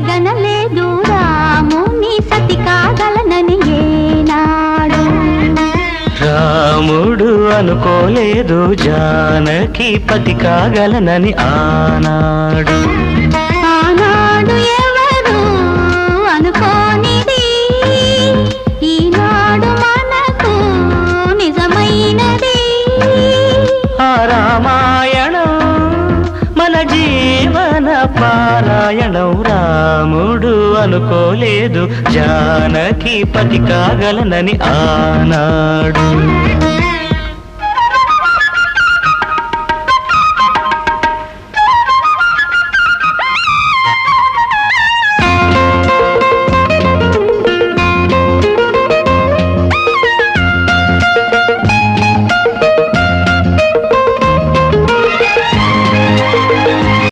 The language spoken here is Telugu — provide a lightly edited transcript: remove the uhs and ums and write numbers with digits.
కలగనలేదు రాముని సతి కాగలనని ఏనాడు. రాముడు అనుకోలేదు జానకి పతి కాగలనని ఆనాడు. ఆనాడు ఎవరు అనుకోనిది ఈనాడు మనకు నిజమైనది. ఆ రామాయణం మన జీవన పారాయణం. రాముడు అనుకోలేదు జానకి పతి కాగలనని ఆనాడు.